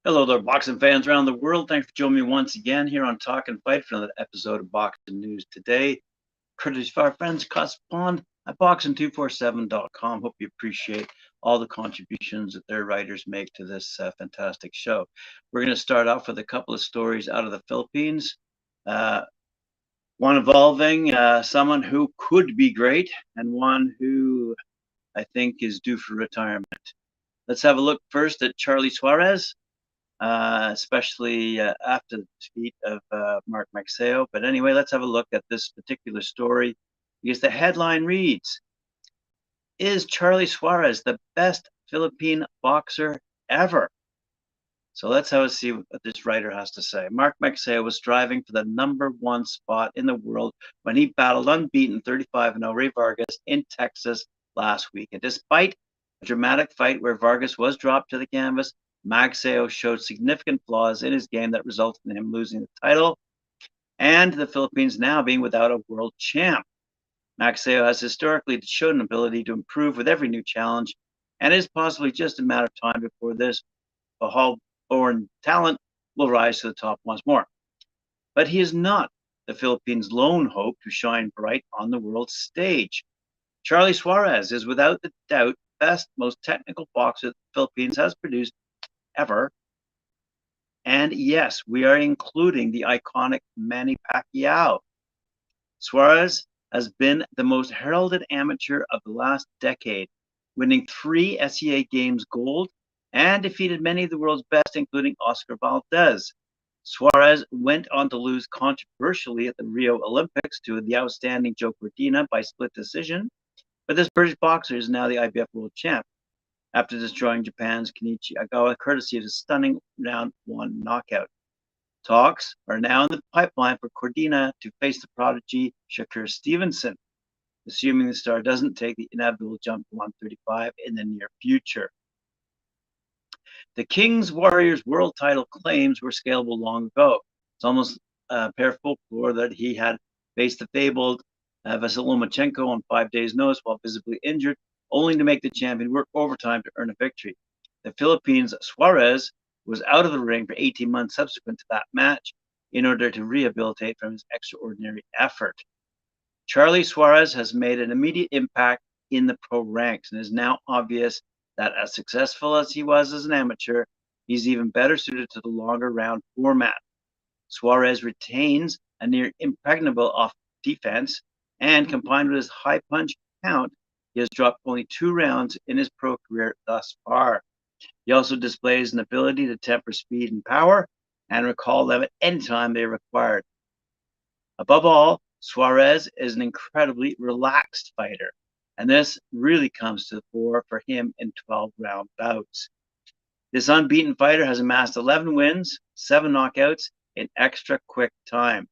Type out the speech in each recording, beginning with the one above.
Hello there, boxing fans around the world. Thanks for joining me once again here on Talk and Fight for another episode of Boxing News Today. Courtesy of our friends across the pond at boxing247.com. Hope you appreciate all the contributions that their writers make to this fantastic show. We're going to start off with a couple of stories out of the Philippines. One involving someone who could be great and one who I think is due for retirement. Let's have a look first at Charlie Suarez. Especially after the defeat of Mark Maxeo. But anyway, let's have a look at this particular story because the headline reads, "Is Charlie Suarez the best Philippine boxer ever?" So let's have a see what this writer has to say. Mark Maxeo was striving for the #1 spot in the world when he battled unbeaten 35-0 Ray Vargas in Texas last week. And despite a dramatic fight where Vargas was dropped to the canvas, Maxeo showed significant flaws in his game that resulted in him losing the title and the Philippines now being without a world champ. Maxeo has historically shown an ability to improve with every new challenge, and it is possibly just a matter of time before this Bahal-born talent will rise to the top once more. But he is not the Philippines' lone hope to shine bright on the world stage. Charlie Suarez is without the doubt the best, most technical boxer the Philippines has produced ever. And yes, we are including the iconic Manny Pacquiao. Suarez has been the most heralded amateur of the last decade, winning 3 SEA Games gold and defeated many of the world's best, including Oscar Valdez. Suarez went on to lose controversially at the Rio Olympics to the outstanding Joe Cordina by split decision, but this British boxer is now the IBF world champ, after destroying Japan's Kenichi Agawa courtesy of a stunning round 1 knockout. Talks are now in the pipeline for Cordina to face the prodigy Shakur Stevenson, assuming the star doesn't take the inevitable jump to 135 in the near future. The King's Warriors world title claims were scalable long ago. It's almost pure folklore that he had faced the fabled Vasyl Lomachenko on 5 days' notice while visibly injured, only to make the champion work overtime to earn a victory. The Philippines' Suarez was out of the ring for 18 months subsequent to that match in order to rehabilitate from his extraordinary effort. Charlie Suarez has made an immediate impact in the pro ranks, and it is now obvious that as successful as he was as an amateur, he's even better suited to the longer round format. Suarez retains a near impregnable off defense, and combined with his high punch count, he has dropped only 2 rounds in his pro career thus far. He also displays an ability to temper speed and power and recall them at any time they are required. Above all, Suarez is an incredibly relaxed fighter, and this really comes to the fore for him in 12-round bouts. This unbeaten fighter has amassed 11 wins, 7 knockouts in extra quick time,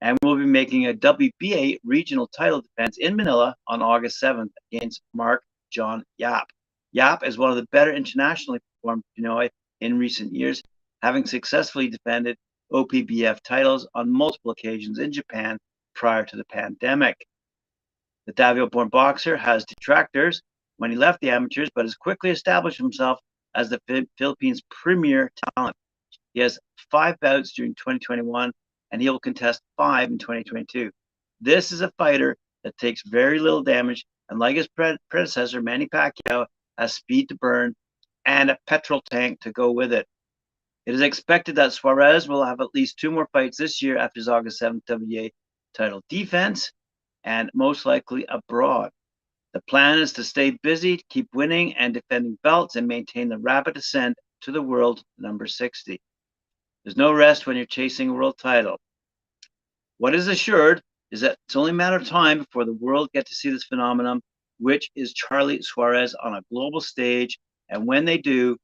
and will be making a WBA regional title defense in Manila on August 7th against Mark John Yap. Yap is one of the better internationally performed Pinoy in recent years, having successfully defended OPBF titles on multiple occasions in Japan prior to the pandemic. The Davao-born boxer has detractors when he left the amateurs, but has quickly established himself as the Philippines' premier talent. He has 5 bouts during 2021, and he will contest 5 in 2022. This is a fighter that takes very little damage, and like his predecessor, Manny Pacquiao, has speed to burn and a petrol tank to go with it. It is expected that Suarez will have at least 2 more fights this year after his August 7th WBA title defense, and most likely abroad. The plan is to stay busy, keep winning and defending belts, and maintain the rapid ascent to the world #60. There's no rest when you're chasing a world title. What is assured is that it's only a matter of time before the world get to see this phenomenon, which is Charlie Suarez on a global stage, and when they do,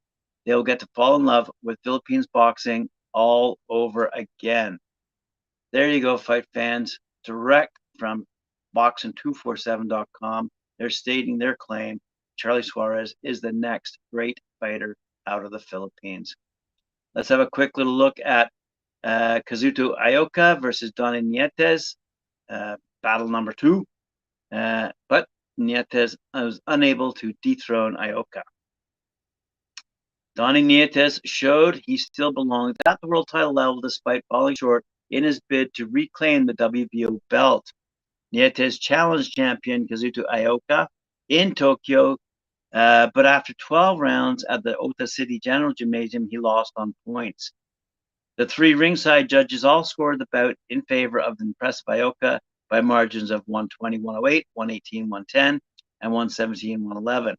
they'll get to fall in love with Philippines boxing all over again. There you go, fight fans. Direct from boxing247.com. They're stating their claim. Charlie Suarez is the next great fighter out of the Philippines. Let's have a quick little look at Kazuto Ayoka versus Doninetes. battle number 2. But Doninetes was unable to dethrone Ayoka. Doninetes showed he still belonged at the world title level despite falling short in his bid to reclaim the WBO belt. Doninetes challenged champion Kazuto Ayoka in Tokyo, but after 12 rounds at the Ota City General Gymnasium, he lost on points. The 3 ringside judges all scored the bout in favor of the impressive Ayoka by margins of 120-108, 118-110, and 117-111,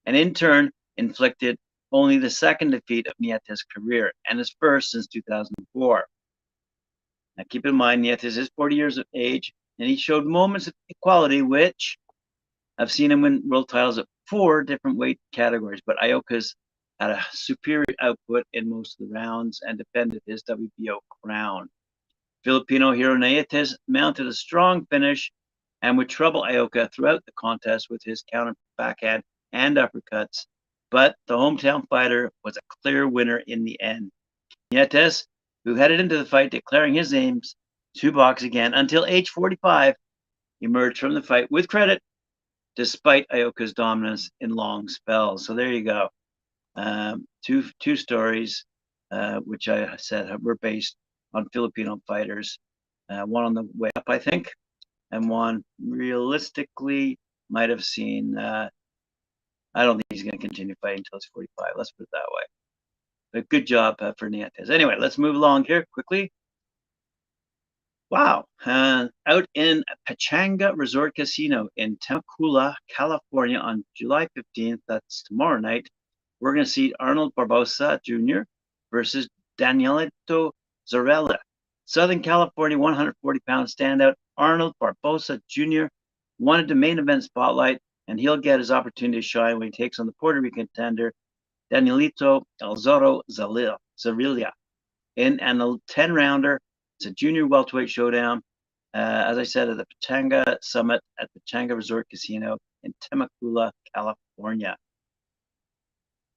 and in turn inflicted only the second defeat of Doninetes' career and his first since 2004. Now keep in mind, Doninetes is 40 years of age, and he showed moments of equality, which I've seen him win world titles at 4 different weight categories, but Ayoka's had a superior output in most of the rounds and defended his WBO crown. Filipino hero Doninetes mounted a strong finish and would trouble Ayoka throughout the contest with his counter backhand and uppercuts, but the hometown fighter was a clear winner in the end. Doninetes, who headed into the fight declaring his aims to box again until age 45, emerged from the fight with credit despite Ayoka's dominance in long spells. So there you go. Two stories, which I said were based on Filipino fighters. One on the way up, I think, and one realistically might have seen. I don't think he's going to continue fighting until he's 45. Let's put it that way. But good job for Doninetes. Anyway, let's move along here quickly. Wow. Out in Pechanga Resort Casino in Temecula, California on July 15th, that's tomorrow night, we're going to see Arnold Barbossa Jr. versus Daniele Zarella. Southern California 140-pound standout Arnold Barbossa Jr. wanted the main event spotlight, and he'll get his opportunity to shine when he takes on the Puerto Rican contender Daniele Zorro Zarella in an 10-rounder. It's a junior welterweight showdown, as I said, at the Pechanga Summit at Pechanga Resort Casino in Temecula, California.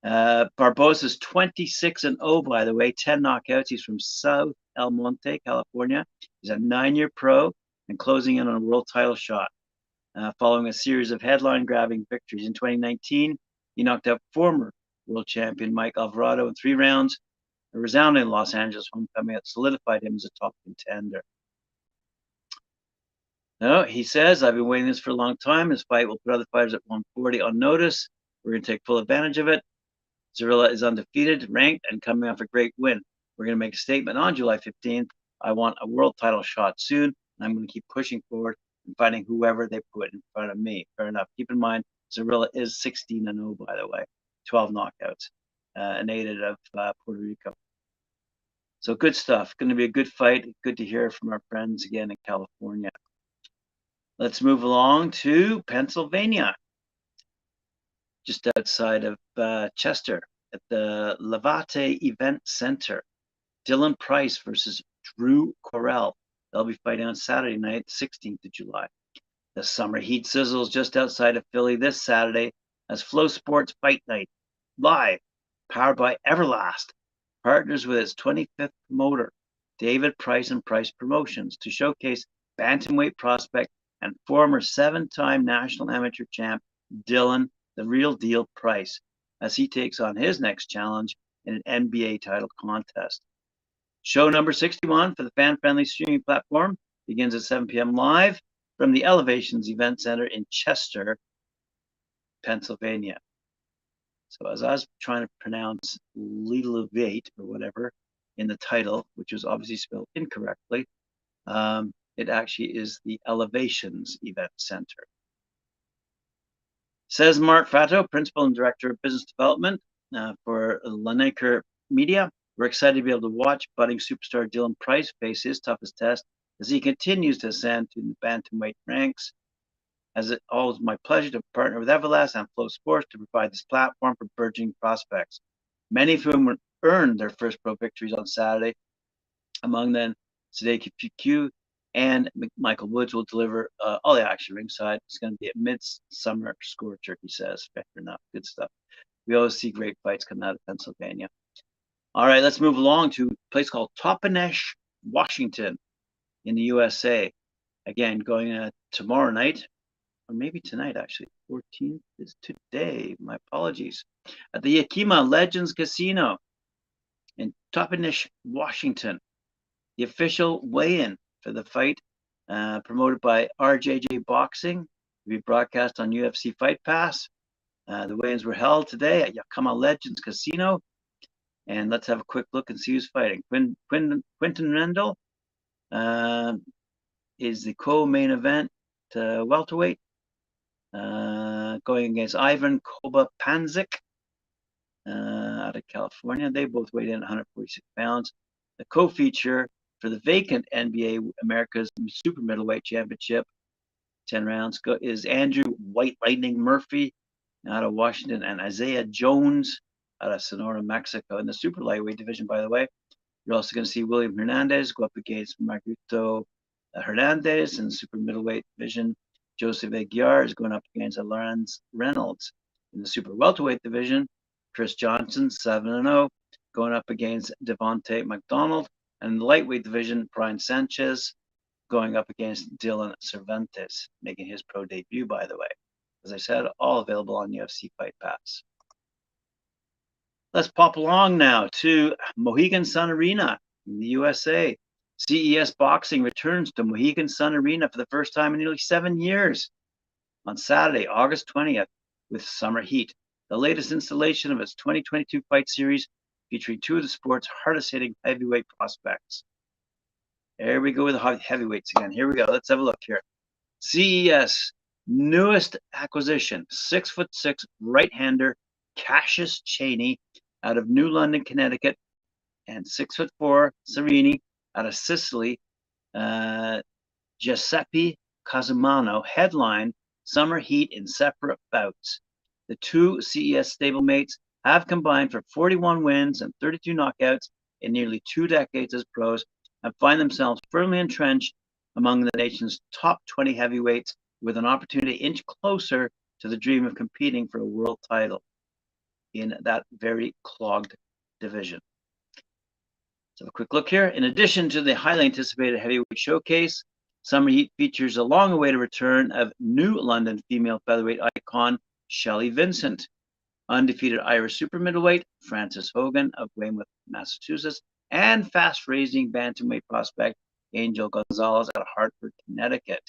Barbossa's 26-0, by the way, 10 knockouts. He's from South El Monte, California. He's a 9-year pro and closing in on a world title shot. Following a series of headline-grabbing victories in 2019, he knocked out former world champion Mike Alvarado in 3 rounds. A resounding Los Angeles homecoming that solidified him as a top contender. No, he says, I've been waiting this for a long time. This fight will put other fighters at 140 on notice. We're going to take full advantage of it. Zarella is undefeated, ranked, and coming off a great win. We're going to make a statement on July 15th. I want a world title shot soon, and I'm going to keep pushing forward and fighting whoever they put in front of me. Fair enough. Keep in mind, Zarella is 16-0, by the way, 12 knockouts. A native of Puerto Rico. So good stuff. Going to be a good fight. Good to hear from our friends again in California. Let's move along to Pennsylvania, just outside of Chester at the Levate Event Center. Dylan Price versus Drew Correll. They'll be fighting on Saturday night, 16th of July. The summer heat sizzles just outside of Philly this Saturday as Flow Sports Fight Night live, powered by Everlast, partners with its 25th promoter, David Price and Price Promotions, to showcase bantamweight prospect and former 7-time national amateur champ Dylan "The Real Deal" Price, as he takes on his next challenge in an NBA title contest. Show number 61 for the fan-friendly streaming platform begins at 7 p.m. live from the Elevations Event Center in Chester, Pennsylvania. So as I was trying to pronounce Lelevate or whatever in the title, which was obviously spelled incorrectly, it actually is the Elevations Event Center. Says Mark Fatto, Principal and Director of Business Development for Lineker Media. We're excited to be able to watch budding superstar Dylan Price face his toughest test as he continues to ascend to the bantamweight ranks. As it always my pleasure to partner with Everlast and Flow Sports to provide this platform for burgeoning prospects, many of whom earned their first pro victories on Saturday. Among them, Sadeki Q and Michael Woods will deliver all the action ringside. It's going to be a midsummer scorcher, he says. Fair enough. Good stuff. We always see great fights come out of Pennsylvania. All right, let's move along to a place called Toppenish, Washington, in the USA. Again, going tomorrow night, or maybe tonight actually. 14th is today. My apologies. At the Yakima Legends Casino in Toppenish, Washington. The official weigh-in for the fight, promoted by RJJ Boxing, will be broadcast on UFC Fight Pass. The weigh-ins were held today at Yakima Legends Casino. And let's have a quick look and see who's fighting. Quinton Rendell is the co-main event welterweight, going against Ivan Koba-Panzik out of California. They both weighed in 146 pounds. The co-feature for the vacant NBA America's Super Middleweight Championship, 10 rounds, is Andrew White Lightning Murphy out of Washington and Isaiah Jones out of Sonora, Mexico. In the super lightweight division, by the way, you're also going to see William Hernandez go up against Margarito Hernandez in the super middleweight division. Joseph Aguiar is going up against Lawrence Reynolds. In the super welterweight division, Chris Johnson, 7-0, going up against Devontae McDonald. And in the lightweight division, Brian Sanchez going up against Dylan Cervantes, making his pro debut, by the way. As I said, all available on UFC Fight Pass. Let's pop along now to Mohegan Sun Arena in the USA. CES Boxing returns to Mohegan Sun Arena for the first time in nearly 7 years on Saturday, August 20th, with Summer Heat, the latest installation of its 2022 fight series featuring two of the sport's hardest-hitting heavyweight prospects. There we go with the heavyweights again. Here we go. Let's have a look here. CES newest acquisition, 6'6" right-hander Cassius Chaney out of New London, Connecticut, and 6'4" Serini out of Sicily. Giuseppe Casimano headline Summer Heat in separate bouts. The two CES stablemates have combined for 41 wins and 32 knockouts in nearly 2 decades as pros and find themselves firmly entrenched among the nation's top 20 heavyweights with an opportunity to inch closer to the dream of competing for a world title in that very clogged division. So a quick look here. In addition to the highly anticipated heavyweight showcase, Summer Heat features a long-awaited return of New London female featherweight icon Shelley Vincent, undefeated Irish super middleweight Frances Hogan of Weymouth, Massachusetts, and fast-raising bantamweight prospect Angel Gonzalez out of Hartford, Connecticut.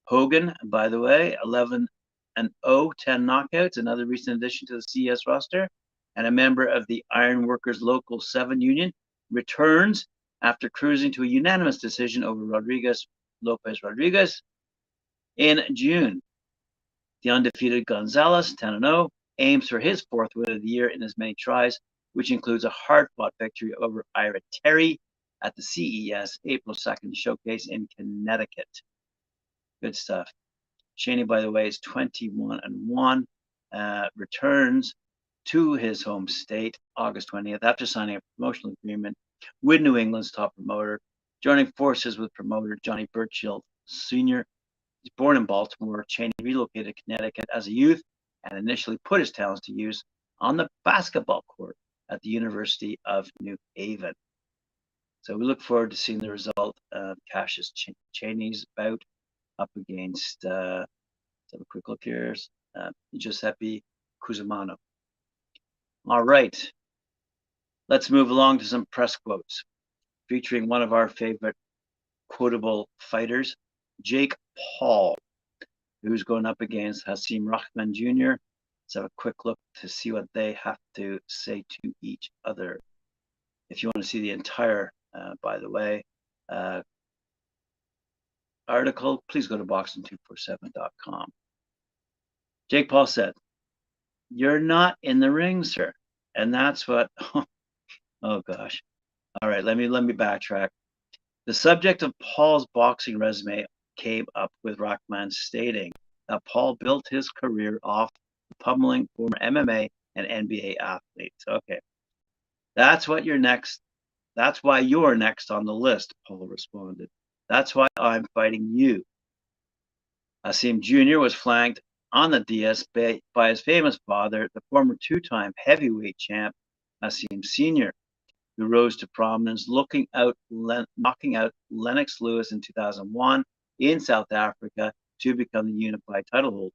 Hogan, by the way, 11-0, 10 knockouts, another recent addition to the CES roster, and a member of the Ironworkers Local 7 Union, returns after cruising to a unanimous decision over Lopez Rodriguez in June. The undefeated Gonzalez, 10-0, aims for his 4th win of the year in as many tries, which includes a hard-fought victory over Ira Terry at the CES April 2nd showcase in Connecticut. Good stuff. Chaney, by the way, is 21-1, returns to his home state August 20th after signing a promotional agreement with New England's top promoter, joining forces with promoter Johnny Burchill Sr. He's born in Baltimore. Chaney relocated to Connecticut as a youth and initially put his talents to use on the basketball court at the University of New Haven. So we look forward to seeing the result of Cassius Chaney's bout up against, let's have a quick look here, Giuseppe Cusimano. All right, let's move along to some press quotes featuring one of our favorite quotable fighters, Jake Paul, who's going up against Hasim Rahman Jr. Let's have a quick look to see what they have to say to each other. If you want to see the entire, by the way, article, please go to boxing247.com. Jake Paul said, "You're not in the ring, sir." And that's what, oh gosh. All right, let me backtrack. The subject of Paul's boxing resume came up with Rahman stating that Paul built his career off pummeling former MMA and NBA athletes. Okay. That's why you're next on the list, Paul responded. That's why I'm fighting you. Hasim Jr. was flanked on the DS by his famous father, the former 2-time heavyweight champ, Hasim Sr. who rose to prominence, knocking out Lennox Lewis in 2001 in South Africa to become the unified title holder.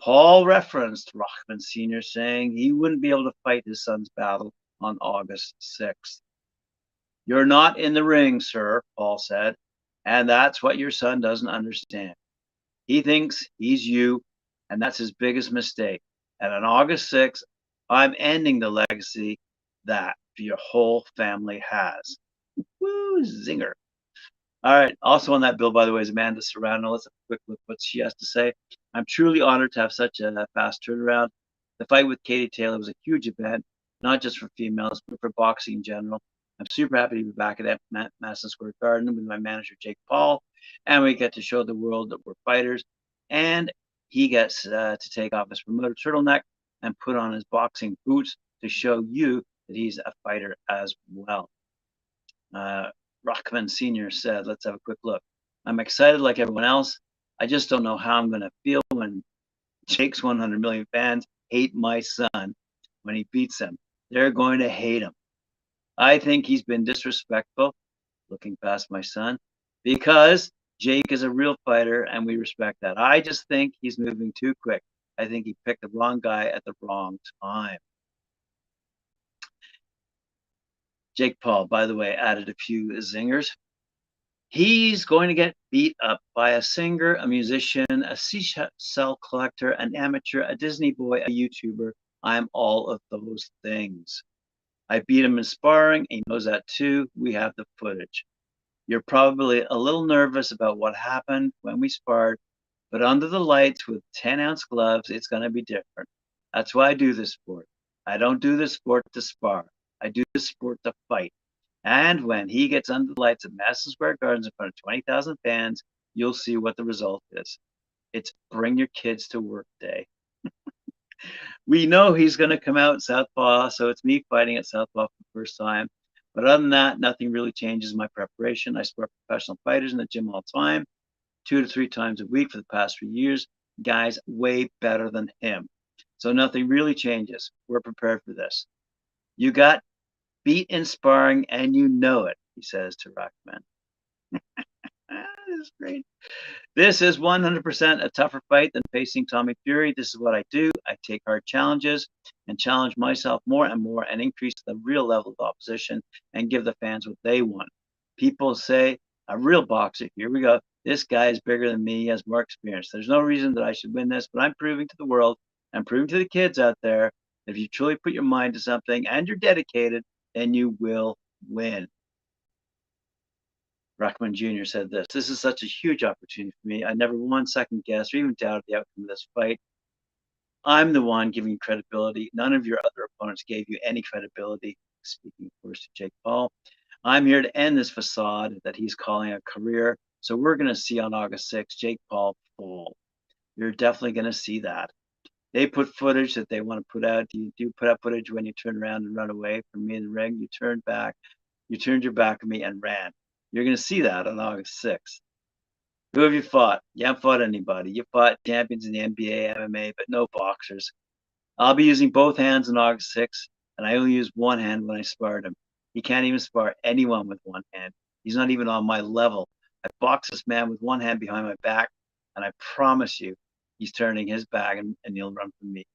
Paul referenced Rahman Sr. saying he wouldn't be able to fight his son's battle on August 6th. You're not in the ring, sir, Paul said, and that's what your son doesn't understand. He thinks he's you, and that's his biggest mistake. And on August 6th, I'm ending the legacy that your whole family has. Woo, zinger. All right. Also on that bill, by the way, is Amanda Serrano. Let's have a quick look what she has to say. I'm truly honored to have such a fast turnaround. The fight with Katie Taylor was a huge event, not just for females, but for boxing in general. I'm super happy to be back at Madison Square Garden with my manager, Jake Paul, and we get to show the world that we're fighters. And he gets to take off his promoter turtleneck and put on his boxing boots to show you that he's a fighter as well. Rockman Sr. said, let's have a quick look. I'm excited like everyone else. I just don't know how I'm going to feel when Jake's 100 million fans hate my son when he beats them. They're going to hate him. I think he's been disrespectful, looking past my son, because Jake is a real fighter and we respect that. I just think he's moving too quick. I think he picked the wrong guy at the wrong time. Jake Paul, by the way, added a few zingers. He's going to get beat up by a singer, a musician, a seashell collector, an amateur, a Disney boy, a YouTuber. I'm all of those things. I beat him in sparring. He knows that too. We have the footage. You're probably a little nervous about what happened when we sparred, but under the lights with 10-ounce gloves, it's going to be different. That's why I do this sport. I don't do this sport to spar. I do this sport to fight. And when he gets under the lights at Madison Square Gardens in front of 20,000 fans, you'll see what the result is. It's bring your kids to work day. We know he's going to come out Southpaw, so it's me fighting at Southpaw for the first time. But other than that, nothing really changes my preparation. I spar professional fighters in the gym all the time, 2 to 3 times a week for the past 3 years. Guys way better than him. So nothing really changes. We're prepared for this. You got beat in sparring and you know it, he says to Rockman. This is great. This is 100% a tougher fight than facing Tommy Fury. This is what I do. I take hard challenges and challenge myself more and more and increase the real level of opposition and give the fans what they want. People say, a real boxer, here we go. This guy is bigger than me. He has more experience. There's no reason that I should win this, but I'm proving to the world and proving to the kids out there that if you truly put your mind to something and you're dedicated, then you will win. Rockman Jr. said this. This is such a huge opportunity for me. I never one second guessed or even doubted the outcome of this fight. I'm the one giving you credibility. None of your other opponents gave you any credibility. Speaking, of course, to Jake Paul. I'm here to end this facade that he's calling a career. So we're going to see on August 6th, Jake Paul fall. You're definitely going to see that. They put footage that they want to put out. You do put out footage when you turn around and run away from me in the ring. You turned back. You turned your back on me and ran. You're going to see that on August 6th. Who have you fought? You haven't fought anybody. You fought champions in the NBA, MMA, but no boxers. I'll be using both hands on August 6th, and I only use one hand when I sparred him. He can't even spar anyone with one hand. He's not even on my level. I box this man with one hand behind my back, and I promise you, he's turning his back and he'll run from me.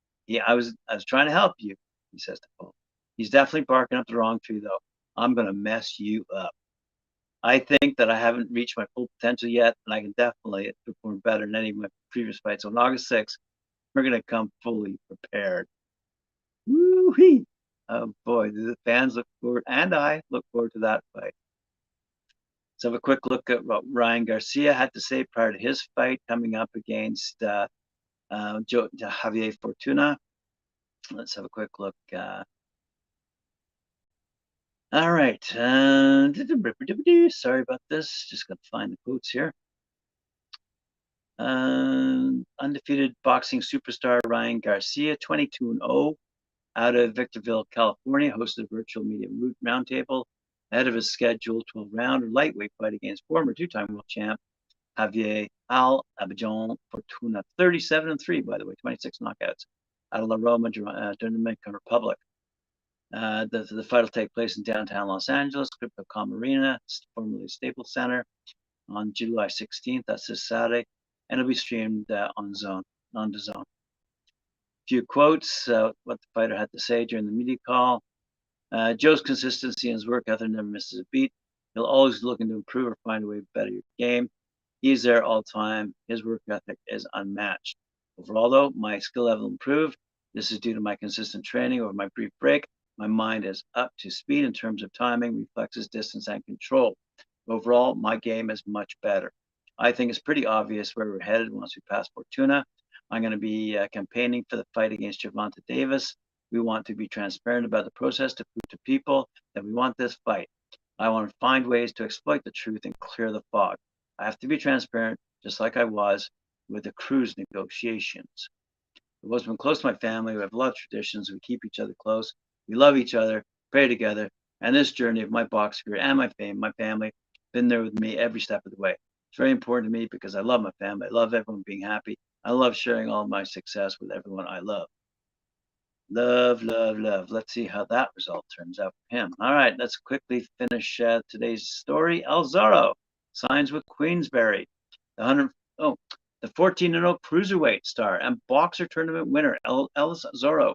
I was trying to help you, he says to Paul. He's definitely barking up the wrong tree, though. I'm going to mess you up. I think that I haven't reached my full potential yet, and I can definitely perform better than any of my previous fights. So on August 6th, we're going to come fully prepared. Woo-hee! Oh boy, the fans look forward, and I look forward to that fight. Let's have a quick look at what Ryan Garcia had to say prior to his fight coming up against Javier Fortuna. Let's have a quick look. All right. Sorry about this. Just got to find the quotes here. Undefeated boxing superstar Ryan Garcia, 22-0, out of Victorville, California, hosted a virtual media roundtable ahead of his scheduled 12-round lightweight fight against former two-time world champ Javier Abidjan Fortuna, 37-3, by the way, 26 knockouts, out of La Roma, Dominican Republic. The fight will take place in downtown Los Angeles, Crypto.com Arena, formerly Staples Center, on July 16th. That's this Saturday, and it'll be streamed on DAZN. A few quotes, what the fighter had to say during the media call. Joe's consistency in his work ethic never misses a beat. He'll always be looking to improve or find a way to better your game. He's there all the time. His work ethic is unmatched. Overall, though, my skill level improved. This is due to my consistent training over my brief break. My mind is up to speed in terms of timing, reflexes, distance, and control. Overall, my game is much better. I think it's pretty obvious where we're headed once we pass Fortuna. I'm going to be campaigning for the fight against Gervonta Davis. We want to be transparent about the process to prove to people that we want this fight. I want to find ways to exploit the truth and clear the fog. I have to be transparent, just like I was with the cruise negotiations. I've always been close to my family. We have a lot of traditions. We keep each other close. We love each other, pray together. And this journey of my box career and my family, been there with me every step of the way. It's very important to me because I love my family. I love everyone being happy. I love sharing all my success with everyone I love. Love, love, love. Let's see how that result turns out for him. All right, let's quickly finish today's story. Ellis Zorro signs with Queensbury. The 14-0 cruiserweight star and boxer tournament winner Ellis Zorro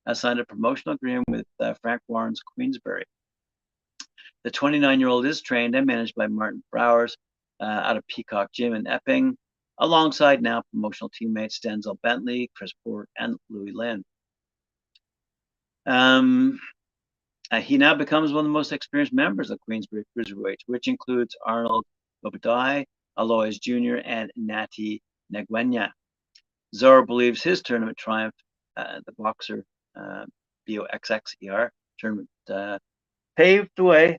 has signed a promotional agreement with Frank Warren's Queensbury. The 29-year-old is trained and managed by Martin Browers out of Peacock Gym in Epping, alongside now promotional teammates Denzel Bentley, Chris Port, and Louis Lynn. He now becomes one of the most experienced members of Queensbury Cruiserweights, which includes Arnold Obadiah, Alois Jr., and Nati Negwenya. Zorro believes his tournament triumph, the boxer BOXXER tournament, paved the way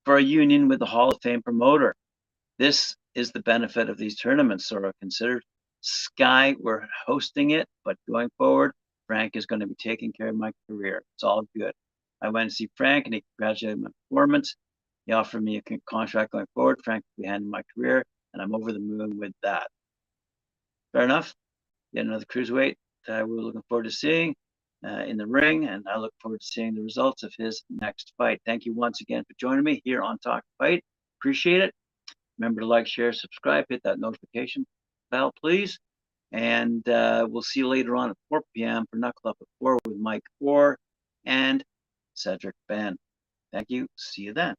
for a union with the Hall of Fame promoter. This is the benefit of these tournaments, Zorro considered. Sky, we're hosting it, but going forward, Frank is going to be taking care of my career. It's all good. I went to see Frank, and he congratulated my performance. He offered me a contract going forward. Frank will be handling my career, and I'm over the moon with that. Fair enough. Yet another cruiserweight we're looking forward to seeing in the ring, and I look forward to seeing the results of his next fight. Thank you once again for joining me here on Talk Fight. Appreciate it. Remember to like, share, subscribe, hit that notification bell, please. And we'll see you later on at 4 p.m. for Knuckle Up at 4 with Mike Orr and Cedric Ben. Thank you. See you then.